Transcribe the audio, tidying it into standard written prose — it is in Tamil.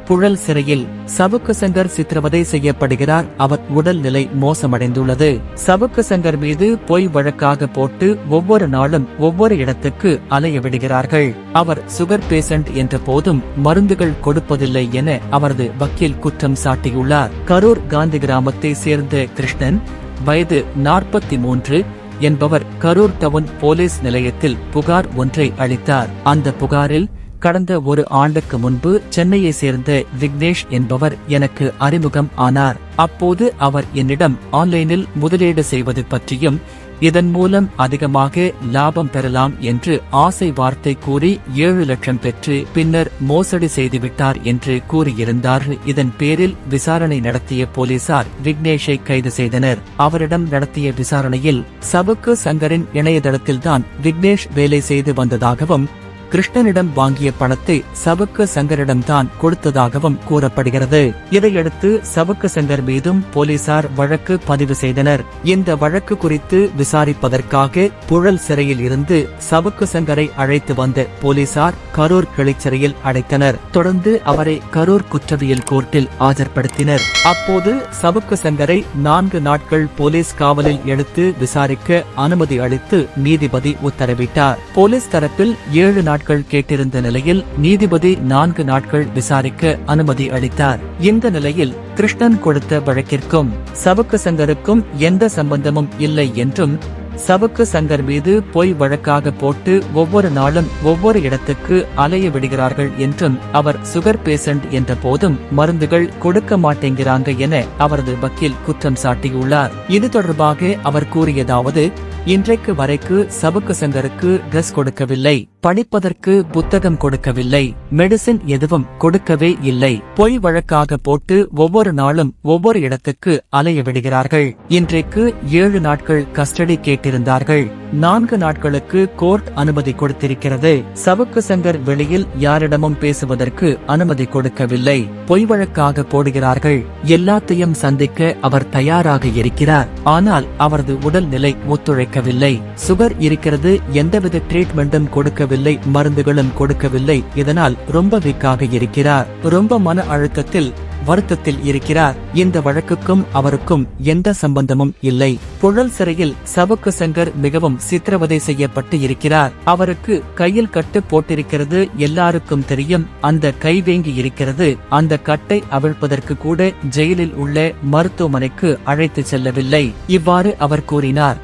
புழல் சிறையில் சவுக்கு சங்கர் சித்திரவதை செய்யப்படுகிறார். அவர் உடல்நிலை மோசமடைந்துள்ளது. சவுக்கு சங்கர் மீது பொய் வழக்காக போட்டு ஒவ்வொரு நாளும் ஒவ்வொரு இடத்துக்கு அலைய விடுகிறார்கள். அவர் சுகர் பேஷண்ட் என்ற போதும் மருந்துகள் கொடுப்பதில்லை என அவரது வக்கீல் குற்றம் சாட்டியுள்ளார். கரூர் காந்தி கிராமத்தை சேர்ந்த கிருஷ்ணன், வயது 43 என்பவர் கரூர் டவுன் போலீஸ் நிலையத்தில் புகார் ஒன்றை அளித்தார். அந்த புகாரில் கடந்த ஒரு ஆண்டுக்கு முன்பு சென்னையை சேர்ந்த விக்னேஷ் என்பவர் எனக்கு அறிமுகம் ஆனார். அப்போது அவர் என்னிடம் ஆன்லைனில் முதலீடு செய்வது பற்றியும் இதன் மூலம் அதிகமாக லாபம் பெறலாம் என்று ஆசை வார்த்தை கூறி 7 லட்சம் பெற்று பின்னர் மோசடி செய்துவிட்டார் என்று கூறியிருந்தார். இதன் பேரில் விசாரணை நடத்திய போலீசார் விக்னேஷை கைது செய்தனர். அவரிடம் நடத்திய விசாரணையில் சவுக்கு சங்கரின் இணையதளத்தில்தான் விக்னேஷ் வேலை செய்து வந்ததாகவும் கிருஷ்ணனிடம் வாங்கிய பணத்தை சவுக்கு சங்கரிடம்தான் கொடுத்ததாகவும் கூறப்படுகிறது. இதையடுத்து சவுக்கு சங்கர் மீதும் போலீசார் வழக்கு பதிவு செய்தனர். இந்த வழக்கு குறித்து விசாரிப்பதற்காக புழல் சிறையில் இருந்து சவுக்கு சங்கரை அழைத்து வந்த போலீசார் கரூர் கிளைச்சிறையில் அடைத்தனர். தொடர்ந்து அவரை கரூர் குற்றவியல் கோர்ட்டில் ஆஜர்படுத்தினர். அப்போது சவுக்கு சங்கரை 4 நாட்கள் போலீஸ் காவலில் எடுத்து விசாரிக்க அனுமதி அளித்து நீதிபதி உத்தரவிட்டார். போலீஸ் தரப்பில் 7 நாட்கள் கேட்டிருந்த நிலையில் நீதிபதி 4 நாட்கள் விசாரிக்க அனுமதி அளித்தார். இந்த நிலையில் கிருஷ்ணன் கொடுத்த வழக்கிற்கும் சவுக்கு சங்கருக்கும் எந்த சம்பந்தமும் இல்லை என்றும் சவுக்கு சங்கர் மீது பொய் வழக்காக போட்டு ஒவ்வொரு நாளும் ஒவ்வொரு இடத்துக்கு அலைய விடுகிறார்கள் என்றும் அவர் சுகர் பேஷண்ட் என்ற போதும் மருந்துகள் கொடுக்க மாட்டேங்கிறாங்க என அவரது வக்கீல் குற்றம் சாட்டியுள்ளார். இது தொடர்பாக அவர் கூறியதாவது: இன்றைக்கு வரைக்கு சவுக்கு சங்கருக்கு ட்ரெஸ் கொடுக்கவில்லை, படிப்பதற்கு புத்தகம் கொடுக்கவில்லை, மெடிசின் எதுவும் கொடுக்கவே இல்லை. பொய் வழக்காக போட்டு ஒவ்வொரு நாளும் ஒவ்வொரு இடத்துக்கு அலைய விடுகிறார்கள். இன்றைக்கு 7 நாட்கள் கஸ்டடி கேட்டிருந்தார்கள். 4 நாட்களுக்கு கோர்ட் அனுமதி கொடுத்திருக்கிறது. சவுக்கு சங்கர் வெளியில் யாரிடமும் பேசுவதற்கு அனுமதி கொடுக்கவில்லை. பொய் வழக்காக போடுகிறார்கள். எல்லாத்தையும் சந்திக்க அவர் தயாராக இருக்கிறார். ஆனால் அவரது உடல்நிலை ஒத்துழைக்கவில்லை. சுகர் இருக்கிறது, எந்தவித ட்ரீட்மெண்ட்டும் கொடுக்கவில்லை, மருந்துகளும் கொடுக்கவில்லை. இதனால் ரொம்ப வீக்காக இருக்கிறார். ரொம்ப மன அழுத்தத்தில் வருத்தத்தில் இருக்கிறார். இந்த வழக்குக்கும் அவருக்கும் எந்த சம்பந்தமும் இல்லை. புழல் சிறையில் சவுக்கு சங்கர் மிகவும் சித்திரவதை செய்யப்பட்டு இருக்கிறார். அவருக்கு கையில் கட்டு போட்டிருக்கிறது எல்லாருக்கும் தெரியும். அந்த கை வேங்கி இருக்கிறது. அந்த கட்டை அவிழ்ப்பதற்கு கூட ஜெயிலில் உள்ள மருத்துவமனைக்கு அழைத்து செல்லவில்லை. இவ்வாறு அவர் கூறினார்.